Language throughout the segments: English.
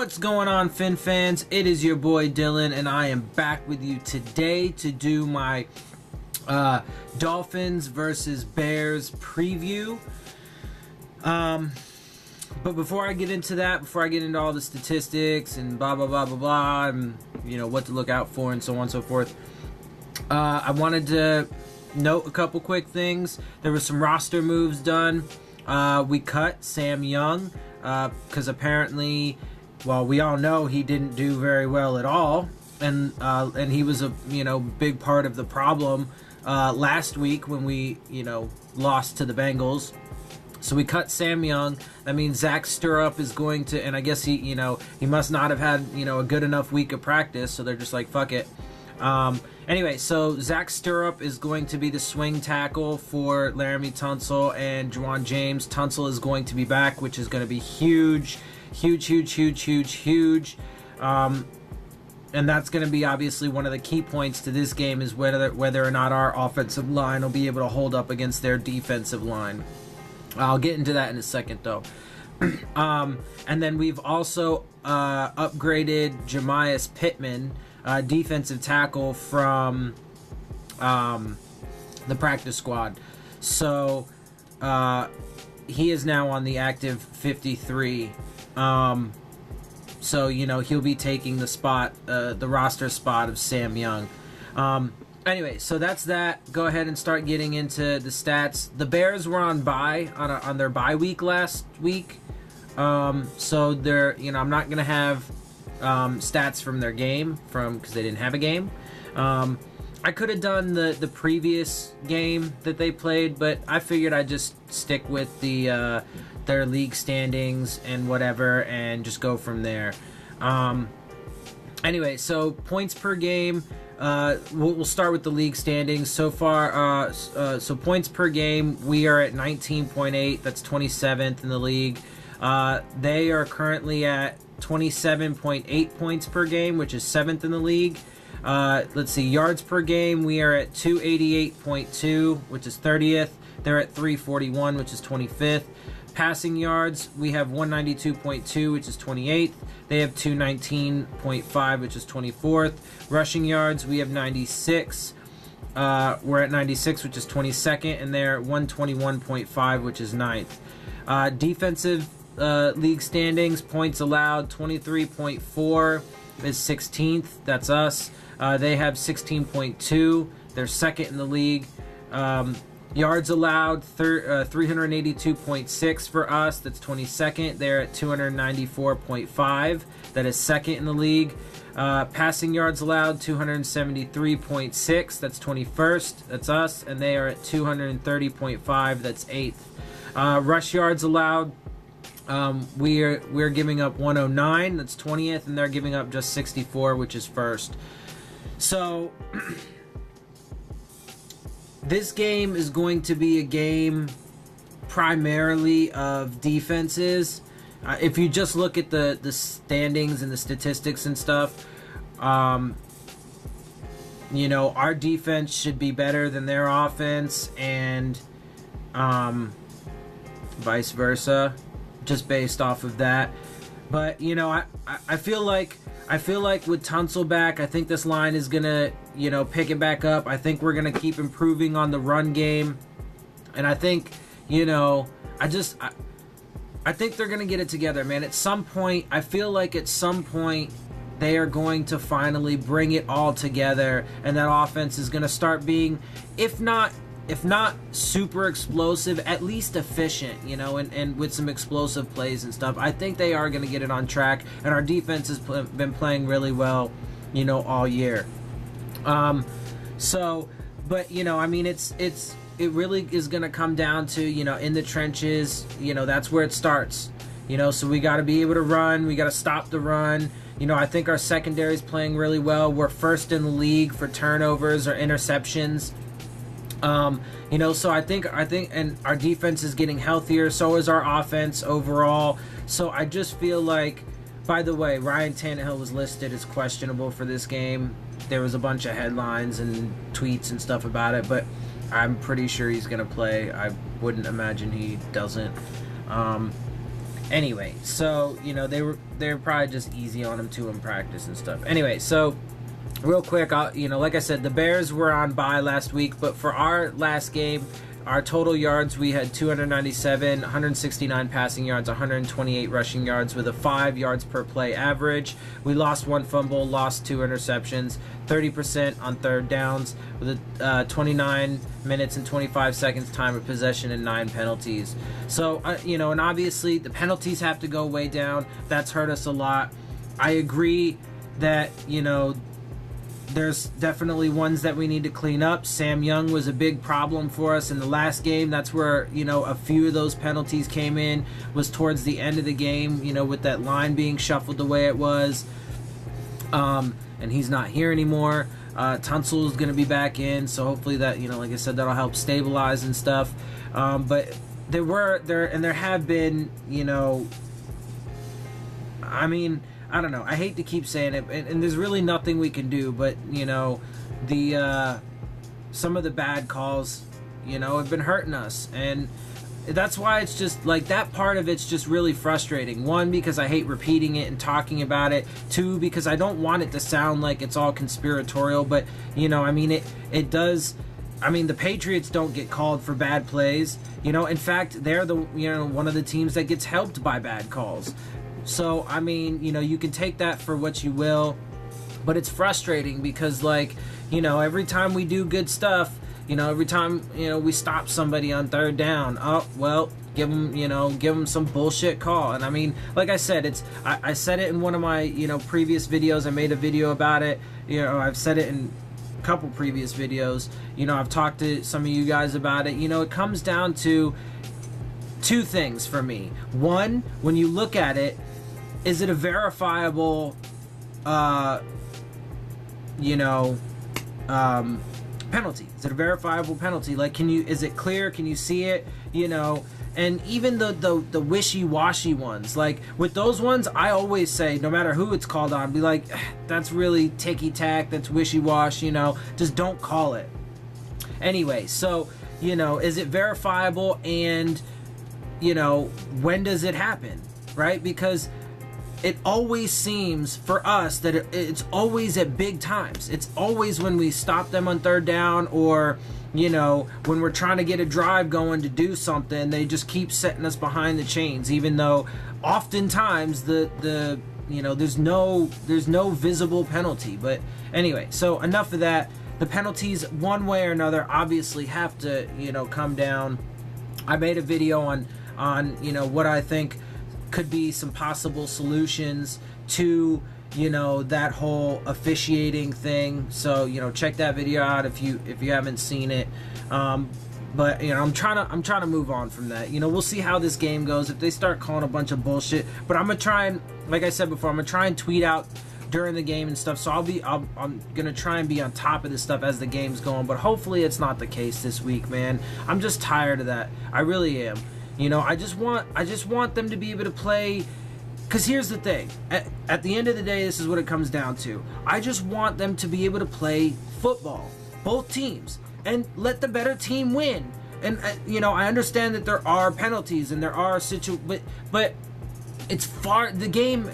What's going on, Fin fans? It is your boy Dillon, and I am back with you today to do my Dolphins versus Bears preview. But before I get into that, before I get into all the statistics and blah blah blah blah blah, and what to look out for and so on and so forth, I wanted to note a couple quick things. There were some roster moves done. We cut Sam Young because apparently, well, we all know he didn't do very well at all, and he was a big part of the problem last week when we lost to the Bengals. So we cut Sam Young. That means Zach Stirrup is going to, and I guess he must not have had a good enough week of practice, so they're just like, fuck it. Anyway, so Zach Stirrup is going to be the swing tackle for Laramie Tunsil and Juwan James. Tunsil is going to be back, which is going to be huge. And that's going to be obviously one of the key points to this game, is whether or not our offensive line will be able to hold up against their defensive line. I'll get into that in a second, though. And then we've also upgraded Jemias Pittman, defensive tackle from the practice squad. So he is now on the active 53. So he'll be taking the spot, the roster spot of Sam Young. Anyway, so that's that. Go ahead and start getting into the stats. The Bears were on bye on their bye week last week. So they're I'm not gonna have stats from their game because they didn't have a game. I could have done the previous game that they played, but I figured I'd just stick with their league standings and whatever, and just go from there. Anyway, so points per game. We'll start with the league standings so far. So points per game, we are at 19.8. That's 27th in the league. They are currently at 27.8 points per game, which is 7th in the league. Let's see, yards per game, we are at 288.2, which is 30th. They're at 341, which is 25th. Passing yards, we have 192.2, which is 28th. They have 219.5, which is 24th. Rushing yards, we have 96. We're at 96, which is 22nd, and they're at 121.5, which is 9th. Defensive league standings, points allowed, 23.4 is 16th. That's us. They have 16.2. They're second in the league. Yards allowed, 382.6 for us. That's 22nd. They're at 294.5. That is second in the league. Passing yards allowed, 273.6. That's 21st. That's us. And they are at 230.5. That's 8th. Rush yards allowed, we're giving up 109. That's 20th. And they're giving up just 64, which is first. So this game is going to be a game primarily of defenses. If you just look at the standings and the statistics and stuff, our defense should be better than their offense, and vice versa, just based off of that. But I feel like with Tunsil back, I think this line is gonna pick it back up. I think we're gonna keep improving on the run game, and I think I think they're gonna get it together, man. At some point, I feel like at some point they are going to finally bring it all together, and that offense is gonna start being, if not super explosive, at least efficient, and with some explosive plays and stuff. I think they are going to get it on track, and our defense has been playing really well, all year. But it really is going to come down to, in the trenches, that's where it starts, so we got to be able to run, we got to stop the run. I think our secondary is playing really well. We're first in the league for turnovers or interceptions. So I think, and our defense is getting healthier. So is our offense overall. So I just feel like, by the way, Ryan Tannehill was listed as questionable for this game. There was a bunch of headlines and tweets and stuff about it, but I'm pretty sure he's going to play. I wouldn't imagine he doesn't. Anyway, so they were probably just easy on him too in practice and stuff. Anyway, so real quick, like I said, the Bears were on bye last week, but for our last game, our total yards, we had 297, 169 passing yards, 128 rushing yards with a 5 yards per play average. We lost 1 fumble, lost 2 interceptions, 30% on third downs with a 29 minutes and 25 seconds time of possession and 9 penalties. So, and obviously the penalties have to go way down. That's hurt us a lot. I agree that, there's definitely ones that we need to clean up. Sam Young was a big problem for us in the last game. That's where, a few of those penalties came in, was towards the end of the game, with that line being shuffled the way it was. And he's not here anymore. Tunsil's going to be back in, so hopefully that, like I said, that'll help stabilize and stuff. But there have been, I don't know. I hate to keep saying it, and there's really nothing we can do. But some of the bad calls, have been hurting us, and that's why it's just like that part of it's just really frustrating. 1, because I hate repeating it and talking about it. 2, because I don't want it to sound like it's all conspiratorial. But it does. The Patriots don't get called for bad plays. In fact, they're the one of the teams that gets helped by bad calls. So, you can take that for what you will, but it's frustrating because, every time we do good stuff, every time, we stop somebody on third down, give them some bullshit call. And like I said, I said it in one of my, previous videos. I made a video about it. I've said it in a couple previous videos. I've talked to some of you guys about it. It comes down to 2 things for me. 1, when you look at it, is it a verifiable, penalty? Is it a verifiable penalty? Is it clear? Can you see it? And even the wishy-washy ones, with those ones, I always say, no matter who it's called on, be like, that's really ticky-tack, that's wishy-wash, just don't call it. Anyway, so, is it verifiable, and, when does it happen, right? Because it always seems for us that it's always at big times. It's always when we stop them on third down, or when we're trying to get a drive going to do something, they just keep setting us behind the chains, even though oftentimes there's no visible penalty. But anyway, so enough of that. The penalties, one way or another, obviously have to come down. I made a video on what I think could be some possible solutions to that whole officiating thing. So check that video out if you haven't seen it. But I'm trying to move on from that. We'll see how this game goes. If they start calling a bunch of bullshit, but I'm gonna try and, like I said before, I'm gonna try and tweet out during the game and stuff. So I'm gonna try and be on top of this stuff as the game's going. But hopefully it's not the case this week, man. I'm just tired of that. I really am. I just want them to be able to play, because here's the thing. At the end of the day, this is what it comes down to. I just want them to be able to play football, both teams, and let the better team win. And, I understand that there are penalties and there are but it's the game,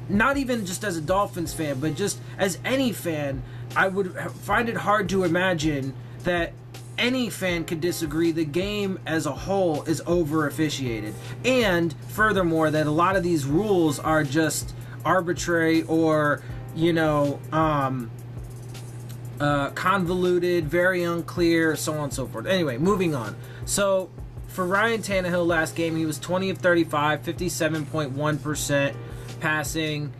not even just as a Dolphins fan, but just as any fan, I would find it hard to imagine that any fan could disagree the game as a whole is over officiated, and furthermore that a lot of these rules are just arbitrary or convoluted, very unclear, so on and so forth. Anyway, moving on. So for Ryan Tannehill last game, he was 20 of 35, 57.1% passing,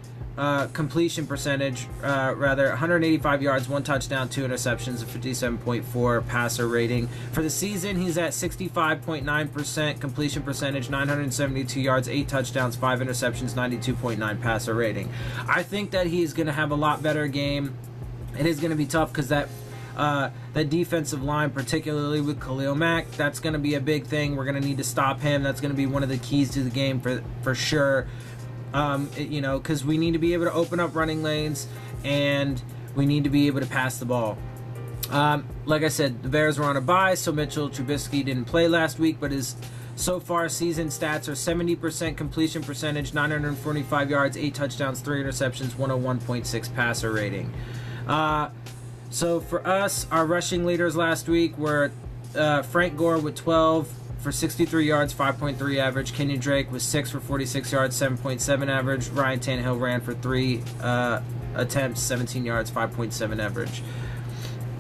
completion percentage, 185 yards, 1 touchdown, 2 interceptions, a 57.4 passer rating. For the season, he's at 65.9% completion percentage, 972 yards, 8 touchdowns, 5 interceptions, 92.9 passer rating. I think that he's going to have a lot better game. It is going to be tough because that defensive line, particularly with Khalil Mack, that's going to be a big thing. We're going to need to stop him. That's going to be one of the keys to the game for sure. Because we need to be able to open up running lanes, and we need to be able to pass the ball. Like I said, the Bears were on a bye, so Mitchell Trubisky didn't play last week, but is so far season stats are 70% completion percentage, 945 yards, 8 touchdowns, 3 interceptions, 101.6 passer rating. So for us, our rushing leaders last week were Frank Gore with 12 for 63 yards, 5.3 average. Kenyon Drake with 6 for 46 yards, 7.7 average. Ryan Tannehill ran for 3 attempts, 17 yards, 5.7 average.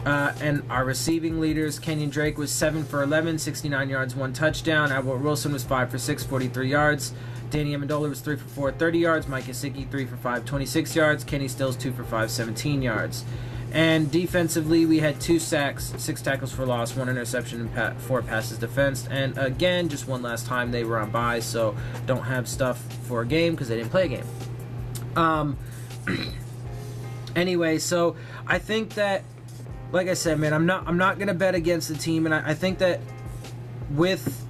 And our receiving leaders, Kenyon Drake was 7 for 11, 69 yards, 1 touchdown. Albert Wilson was 5 for 6, 43 yards. Danny Amendola was 3 for 4, 30 yards. Mike Gesicki 3 for 5, 26 yards. Kenny Stills 2 for 5, 17 yards. And defensively, we had 2 sacks, 6 tackles for loss, 1 interception, and 4 passes defensed. And again, just one last time, they were on bye, so don't have stuff for a game because they didn't play a game. Anyway, so I think that, like I said, man, I'm not gonna bet against the team, and I think that with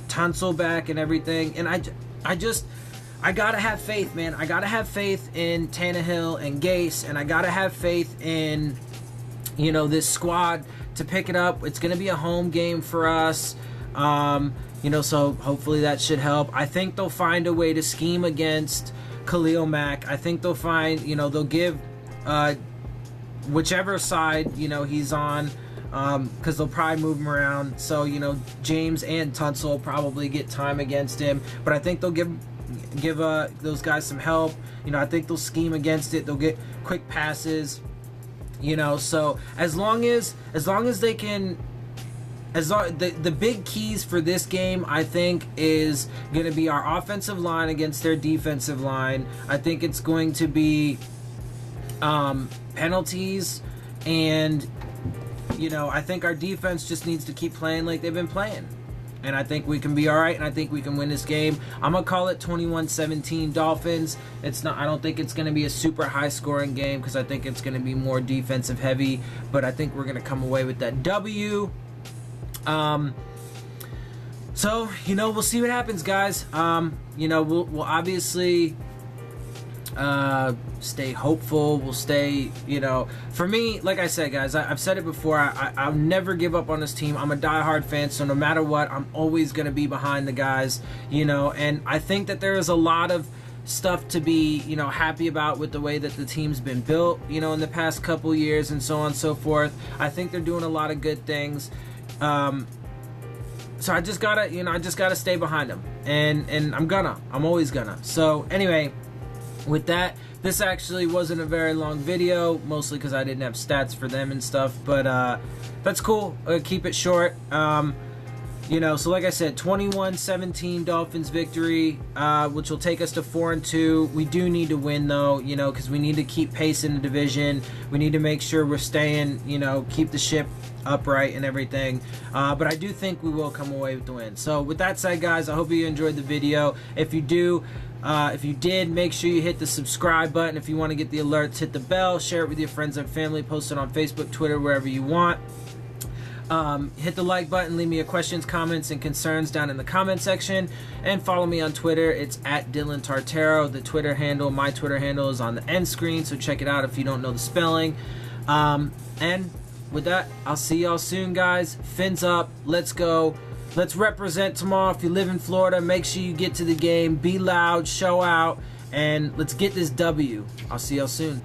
Tunsil back and everything, and I gotta have faith, man. I gotta have faith in Tannehill and Gase, and I gotta have faith in, you know, this squad to pick it up. It's gonna be a home game for us, you know, so hopefully that should help. I think they'll find a way to scheme against Khalil Mack. I think they'll find, you know, they'll give whichever side, you know, he's on, because they'll probably move him around. So, you know, James and Tunsil will probably get time against him, but I think they'll give those guys some help. You know, I think they'll scheme against it. They'll get quick passes, you know. So as long as they can, the big keys for this game, I think, is going to be our offensive line against their defensive line. I think it's going to be penalties, and, you know, I think our defense just needs to keep playing like they've been playing. And I think we can be all right, and I think we can win this game. I'm going to call it 21-17 Dolphins. I don't think it's going to be a super high-scoring game because I think it's going to be more defensive heavy, but I think we're going to come away with that W. So, you know, we'll see what happens, guys. You know, we'll obviously stay hopeful. We'll stay, you know, for me, like I said, guys, I've said it before, I'll never give up on this team. I'm a diehard fan, so no matter what, I'm always going to be behind the guys, you know, and I think that there is a lot of stuff to be, you know, happy about with the way that the team's been built, you know, in the past couple years and so on and so forth. I think they're doing a lot of good things. So I just gotta stay behind them, and I'm always gonna. So anyway, with that, this actually wasn't a very long video, mostly because I didn't have stats for them and stuff, but that's cool. Keep it short. You know, so like I said, 21-17 Dolphins victory, which will take us to 4-2. We do need to win, though, you know, because we need to keep pace in the division. We need to make sure we're staying, you know, keep the ship upright and everything. But I do think we will come away with the win. So with that said, guys, I hope you enjoyed the video. If you did, make sure you hit the subscribe button. If you want to get the alerts, hit the bell, share it with your friends and family, post it on Facebook, Twitter, wherever you want. Hit the like button, leave me your questions, comments, and concerns down in the comment section, and follow me on Twitter. It's at Dillon Tartaro. The Twitter handle, my Twitter handle, is on the end screen, so check it out if you don't know the spelling. And with that, I'll see y'all soon, guys. Fins up. Let's go. Let's represent tomorrow. If you live in Florida, make sure you get to the game. Be loud, show out, and let's get this W. I'll see y'all soon.